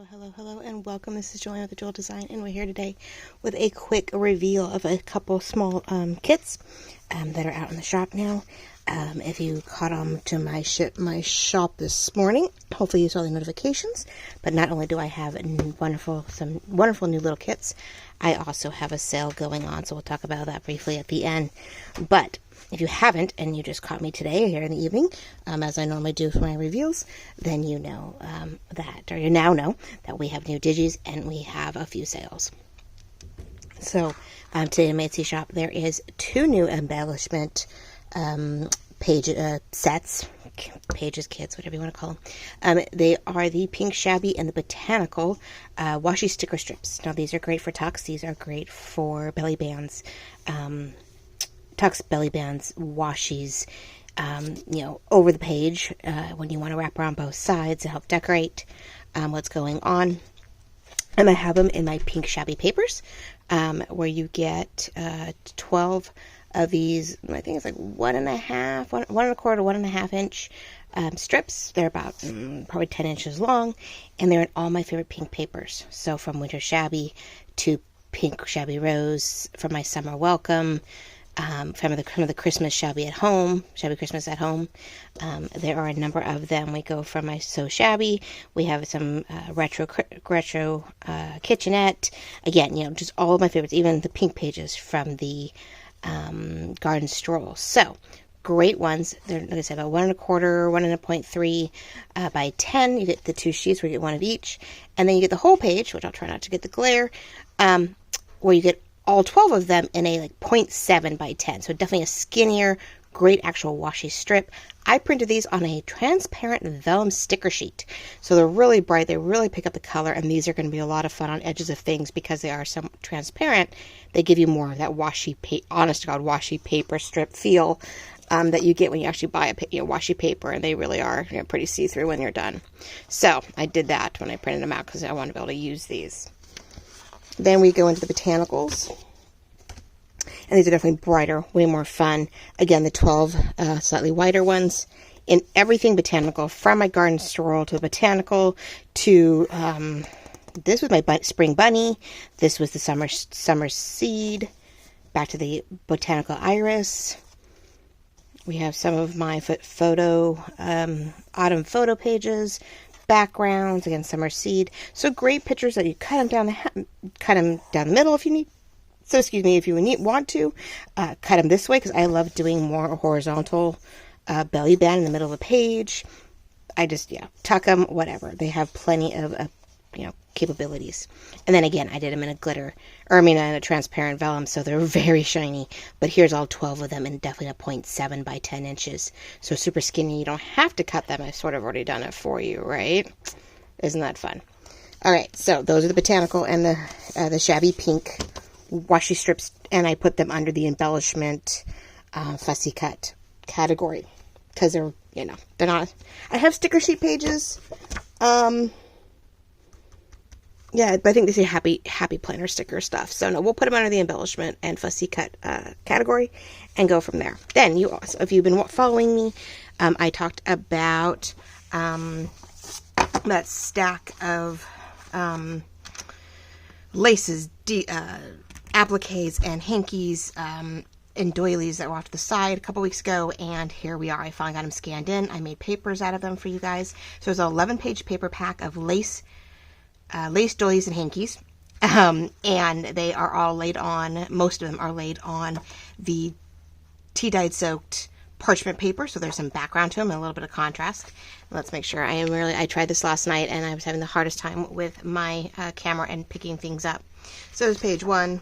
Hello, and welcome. This is Joanne with the Jewel Design, and we're here today with a quick reveal of a couple small kits that are out in the shop now. If you caught on to my shop this morning, hopefully you saw the notifications. But not only do I have some wonderful new little kits, I also have a sale going on, so we'll talk about that briefly at the end. But if you haven't, and you just caught me today or here in the evening, as I normally do for my reviews, then you know you now know that we have new digis and we have a few sales. So today in my Etsy shop, there is two new embellishment sets, pages, kits, whatever you want to call them. They are the Pink Shabby and the Botanical washi sticker strips. Now these are great for tucks. These are great for belly bands. Tucks, belly bands, washis, over the page when you want to wrap around both sides to help decorate what's going on. And I have them in my Pink Shabby papers, where you get 12 of these. I think it's like 1.5, 1.25, 1.5 inch strips. They're about probably 10 inches long, and they're in all my favorite pink papers. So from Winter Shabby to Pink Shabby Rose, from my Summer Welcome, from the Christmas Shabby at Home, Shabby Christmas at Home. There are a number of them. We go from my So Shabby. We have some retro kitchenette. Again, just all of my favorites, even the pink pages from the Garden Stroll. So, great ones. They're, like I said, about 1.25, 1.3 by 10. You get the two sheets where you get one of each. And then you get the whole page, which I'll try not to get the glare, where you get all 12 of them in a 0.7 by 10. So definitely a skinnier, great actual washi strip. I printed these on a transparent vellum sticker sheet. So they're really bright. They really pick up the color. And these are going to be a lot of fun on edges of things because they are so transparent. They give you more of that honest to God washi paper strip feel that you get when you actually buy a washi paper. And they really are pretty see-through when you're done. So I did that when I printed them out because I wanted to be able to use these. Then we go into the botanicals, and these are definitely brighter, way more fun. Again, the 12 slightly whiter ones in everything botanical, from my Garden Stroll to the botanical to this was my Spring Bunny. This was the Summer Seed. Back to the Botanical Iris. We have some of my autumn photo pages. Backgrounds, again, Summer Seed. So great pictures that you cut them down the middle if you need. So if you want to cut them this way, because I love doing more horizontal belly band in the middle of the page. I just tuck them, whatever. They have plenty of capabilities. And then again, I did them in in a transparent vellum, so they're very shiny. But here's all 12 of them in definitely a 0.7 by 10 inches. So super skinny. You don't have to cut them. I've sort of already done it for you, right? Isn't that fun? All right, so those are the botanical and the shabby pink washi strips, and I put them under the embellishment fussy cut category because they're not. I have sticker sheet pages. Yeah, but I think they say happy planner sticker stuff. So no, we'll put them under the embellishment and fussy cut category and go from there. Then you also, if you've been following me, I talked about that stack of laces, appliques, and hankies, and doilies that were off to the side a couple weeks ago, and here we are. I finally got them scanned in. I made papers out of them for you guys. So it's an 11-page paper pack of lace doilies and hankies, and they are all laid on, most of them are laid on the tea-dyed soaked parchment paper, so there's some background to them and a little bit of contrast. Let's make sure. I tried this last night, and I was having the hardest time with my camera and picking things up. So there's page 1.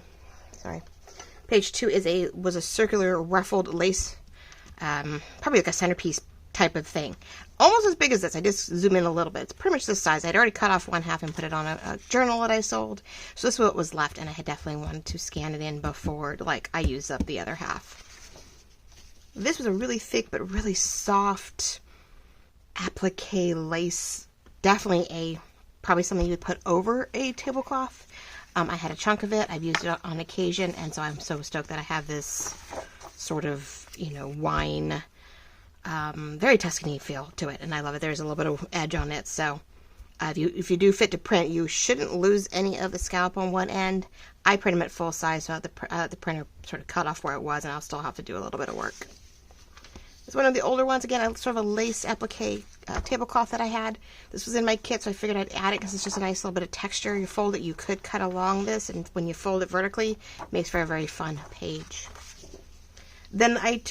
Sorry. Page 2 was a circular ruffled lace, probably like a centerpiece type of thing. Almost as big as this. I just zoom in a little bit. It's pretty much this size. I'd already cut off one half and put it on a journal that I sold. So this is what was left, and I had definitely wanted to scan it in before I used up the other half. This was a really thick but really soft applique lace. Definitely probably something you would put over a tablecloth. I had a chunk of it. I've used it on occasion, and so I'm so stoked that I have this sort of, wine, very Tuscany feel to it, and I love it. There's a little bit of edge on it, so If you do fit to print, you shouldn't lose any of the scalp on one end. I print them at full size, so the printer sort of cut off where it was, and I'll still have to do a little bit of work. It's one of the older ones. Again, sort of a lace applique tablecloth that I had. This was in my kit, so I figured I'd add it because it's just a nice little bit of texture. You fold it, you could cut along this, and when you fold it vertically, it makes for a very fun page. Then I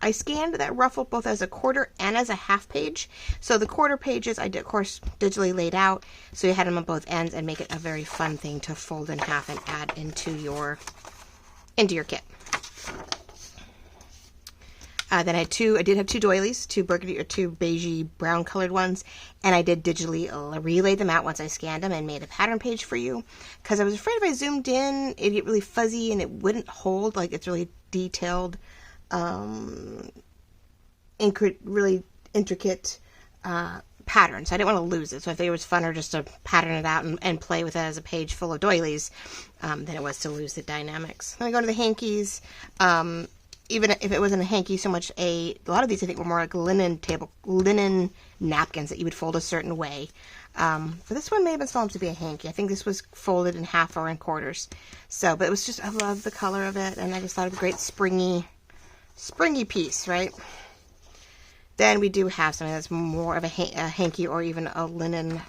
I scanned that ruffle both as a quarter and as a half page. So the quarter pages I did, of course, digitally laid out, so you had them on both ends and make it a very fun thing to fold in half and add into your kit. Then I did have two doilies, two burgundy or two beigey brown colored ones, and I did digitally relay them out once I scanned them and made a pattern page for you, because I was afraid if I zoomed in, it'd get really fuzzy and it wouldn't hold, like it's really detailed, really intricate pattern, so I didn't want to lose it. So I figured it was funner just to pattern it out and play with it as a page full of doilies than it was to lose the dynamics. Then I go to the hankies. Even if it wasn't a hanky so much, a lot of these I think were more like linen napkins that you would fold a certain way. But this one may have been supposed to be a hanky. I think this was folded in half or in quarters. So, but it was just, I love the color of it, and I just thought it was a great springy piece, right? Then we do have something that's more of a hanky or even a linen.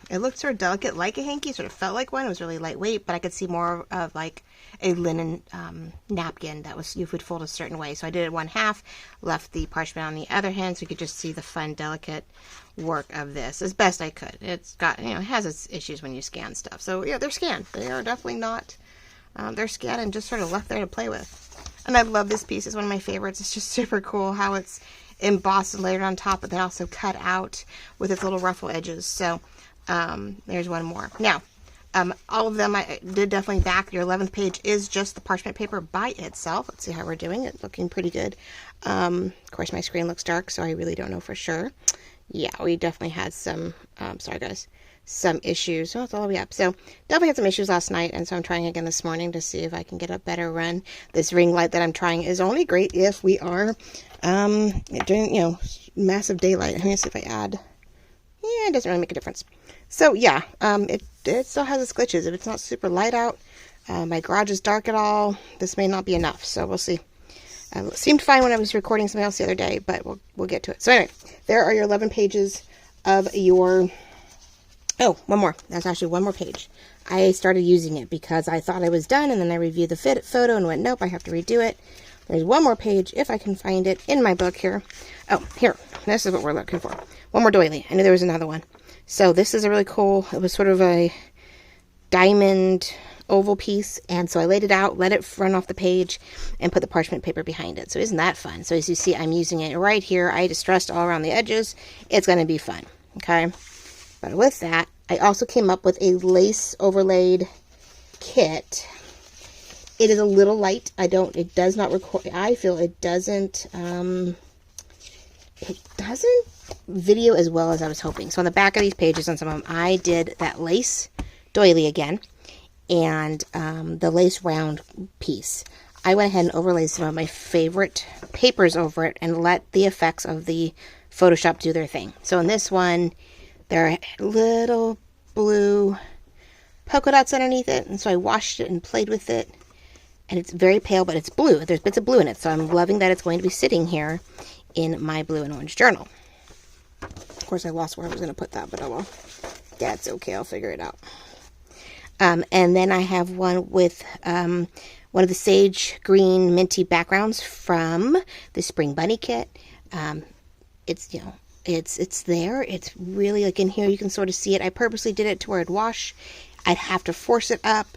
It looked sort of delicate like a hanky, sort of felt like one. It was really lightweight, but I could see more of like a linen napkin that was, you would fold a certain way. So I did it one half, left the parchment on the other hand, so you could just see the fun, delicate work of this as best I could. It's got, it has its issues when you scan stuff. So yeah, they're scanned. They are definitely not, they're scanned and just sort of left there to play with. And I love this piece. It's one of my favorites. It's just super cool how it's embossed and layered on top, but then also cut out with its little ruffle edges. So there's one more. Now, all of them I did definitely back. Your 11th page is just the parchment paper by itself. Let's see how we're doing. It's looking pretty good. Of course, my screen looks dark, so I really don't know for sure. Yeah, we definitely had some, sorry guys, some issues. Oh, it's all the way up. So definitely had some issues last night, and so I'm trying again this morning to see if I can get a better run. This ring light that I'm trying is only great if we are during, massive daylight. Let me see if I add. Yeah, it doesn't really make a difference. So yeah, it still has its glitches. If it's not super light out, my garage is dark at all, this may not be enough. So we'll see. It seemed fine when I was recording something else the other day, but we'll get to it. So anyway, there are your 11 pages of your. Oh, one more. That's actually one more page. I started using it because I thought I was done, and then I reviewed the photo and went, nope, I have to redo it. There's one more page, if I can find it, in my book here. Oh, here. This is what we're looking for. One more doily. I knew there was another one. So this is a really cool, it was sort of a diamond oval piece, and so I laid it out, let it run off the page, and put the parchment paper behind it. So isn't that fun? So as you see, I'm using it right here. I distressed all around the edges. It's going to be fun, okay? But with that, I also came up with a lace overlaid kit. It is a little light. It does not record, I feel it doesn't video as well as I was hoping. So on the back of these pages, on some of them, I did that lace doily again, and the lace round piece. I went ahead and overlaid some of my favorite papers over it and let the effects of the Photoshop do their thing. So in this one, there are little blue polka dots underneath it, and so I washed it and played with it, and it's very pale, but it's blue. There's bits of blue in it, so I'm loving that it's going to be sitting here in my blue and orange journal. Of course, I lost where I was going to put that, but oh well. That's okay. I'll figure it out. And then I have one with one of the sage green minty backgrounds from the Spring Bunny kit. It's it's there. It's really like in here. You can sort of see it. I purposely did it to where it'd wash. I'd have to force it up.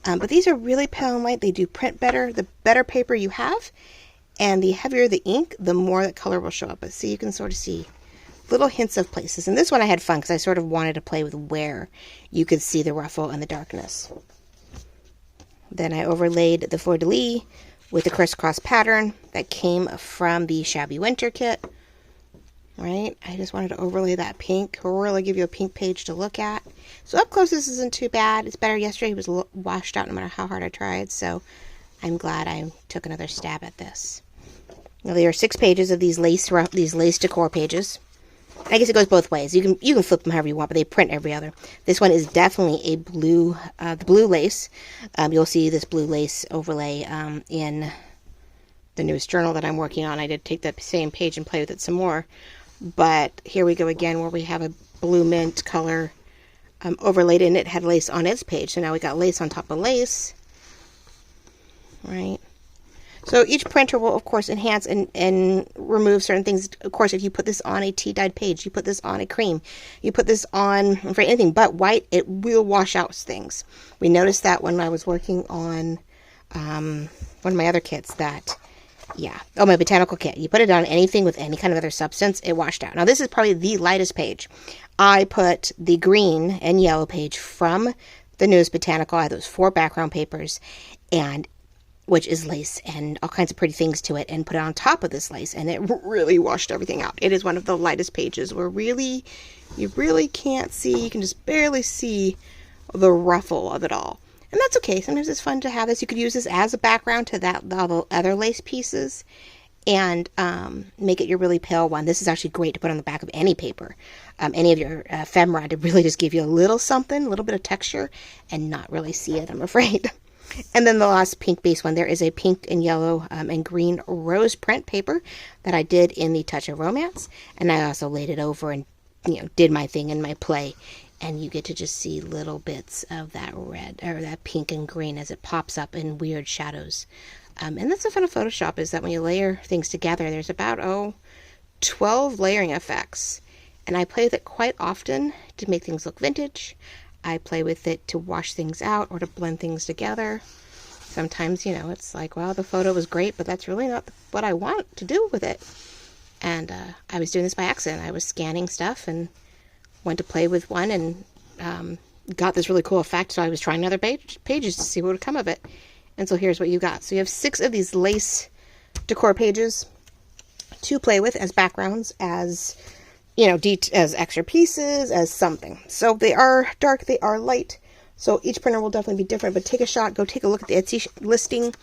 But these are really pale and light. They do print better. The better paper you have, and the heavier the ink, the more the color will show up. But see, you can sort of see little hints of places. And this one I had fun because I sort of wanted to play with where you could see the ruffle and the darkness. Then I overlaid the fleur-de-lis with the crisscross pattern that came from the Shabby Winter kit. Right? I just wanted to overlay that pink, really give you a pink page to look at. So up close, this isn't too bad. It's better. Yesterday it was washed out no matter how hard I tried. So I'm glad I took another stab at this. Now there are 6 pages of these lace decor pages. I guess it goes both ways. You can flip them however you want, but they print every other. This one is definitely a blue, the blue lace. You'll see this blue lace overlay in the newest journal that I'm working on. I did take that same page and play with it some more. But here we go again, where we have a blue mint color overlaid, and it had lace on its page. So now we got lace on top of lace, right? So each printer will, of course, enhance and remove certain things. Of course, if you put this on a tea-dyed page, you put this on a cream, you put this on for anything but white, it will wash out things. We noticed that when I was working on one of my other kits that, yeah, oh, my botanical kit. You put it on anything with any kind of other substance, it washed out. Now, this is probably the lightest page. I put the green and yellow page from the newest botanical. I had those 4 background papers, and which is lace and all kinds of pretty things to it, and put it on top of this lace, and it really washed everything out. It is one of the lightest pages where you really can't see, you can just barely see the ruffle of it all. And that's okay. Sometimes it's fun to have this. You could use this as a background to all the other lace pieces and make it your really pale one. This is actually great to put on the back of any paper, any of your ephemera, to really just give you a little something, a little bit of texture, and not really see it, I'm afraid. And then the last pink base one, there is a pink and yellow and green rose print paper that I did in the Touch of Romance. And I also laid it over and, did my thing in my play. And you get to just see little bits of that red, or that pink and green as it pops up in weird shadows. And that's the fun of Photoshop, is that when you layer things together, there's about, 12 layering effects. And I play with it quite often to make things look vintage. I play with it to wash things out or to blend things together. Sometimes, it's like, well, the photo was great, but that's really not what I want to do with it. And I was doing this by accident. I was scanning stuff and went to play with one and got this really cool effect. So I was trying other pages to see what would come of it. And so here's what you got. So you have 6 of these lace decor pages to play with as backgrounds, as as extra pieces, as something. So they are dark, they are light. So each printer will definitely be different, but take a shot, go take a look at the Etsy listing.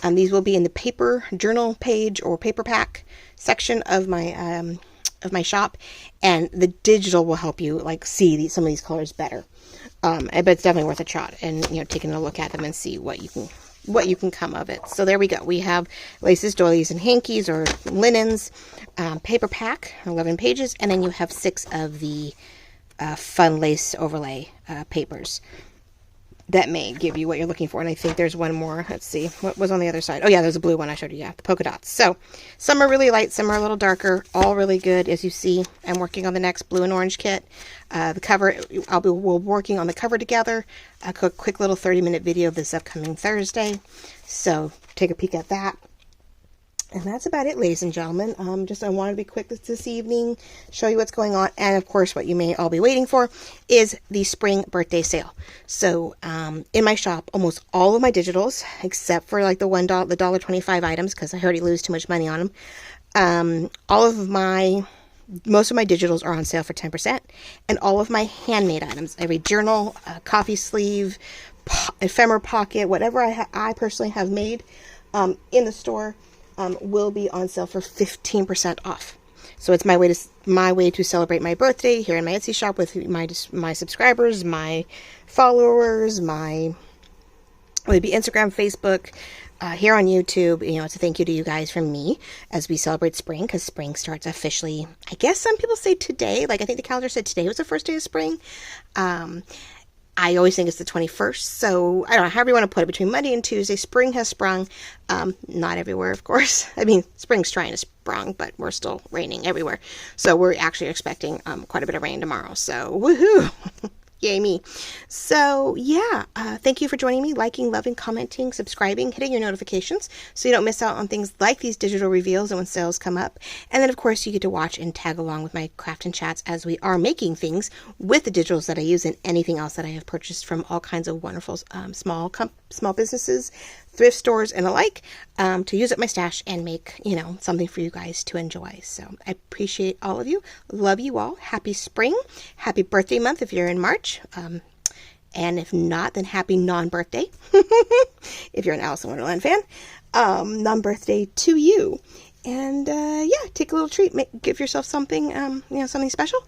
These will be in the paper journal page or paper pack section of my shop, and the digital will help you see some of these colors better. But it's definitely worth a shot, and taking a look at them and see what you can come of it. So there we go. We have laces, doilies, and hankies or linens, paper pack, 11 pages, and then you have 6 of the fun lace overlay papers that may give you what you're looking for. And I think there's one more. Let's see. What was on the other side? Oh, yeah, there's a blue one I showed you. Yeah, the polka dots. So some are really light, some are a little darker, all really good. As you see, I'm working on the next blue and orange kit. The cover, we're working on the cover together. A quick little 30-minute video this upcoming Thursday. So take a peek at that. And that's about it, ladies and gentlemen. I wanted to be quick this evening, show you what's going on. And, of course, what you may all be waiting for is the spring birthday sale. So, in my shop, almost all of my digitals, except for, the $1.25 items, because I already lose too much money on them, most of my digitals are on sale for 10%. And all of my handmade items, every journal, coffee sleeve, ephemera pocket, whatever I personally have made in the store, will be on sale for 15% off. So it's my way to celebrate my birthday here in my Etsy shop with my subscribers, my followers, would be Instagram, Facebook, here on YouTube. It's a thank you to you guys from me as we celebrate spring, because spring starts officially, I guess some people say today. I think the calendar said today was the first day of spring. I always think it's the 21st, so I don't know, however you want to put it, between Monday and Tuesday, spring has sprung. Not everywhere, of course. I mean, spring's trying to sprung, but we're still raining everywhere. So we're actually expecting quite a bit of rain tomorrow, so woohoo! Yay me. So yeah, thank you for joining me, liking, loving, commenting, subscribing, hitting your notifications so you don't miss out on things like these digital reveals and when sales come up. And then of course you get to watch and tag along with my craft and chats as we are making things with the digitals that I use and anything else that I have purchased from all kinds of wonderful small businesses, thrift stores, and alike, to use up my stash and make, something for you guys to enjoy. So I appreciate all of you. Love you all. Happy spring. Happy birthday month if you're in March. And if not, then happy non-birthday. If you're an Alice in Wonderland fan. Non-birthday to you. And yeah, take a little treat, give yourself something, something special,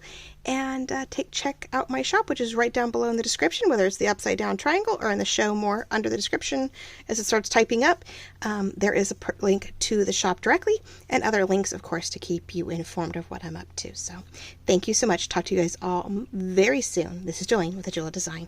and check out my shop, which is right down below in the description, whether it's the upside down triangle or in the show more under the description as it starts typing up. There is a link to the shop directly, and other links, of course, to keep you informed of what I'm up to. So thank you so much. Talk to you guys all very soon. This is Jolene with Ajula Design.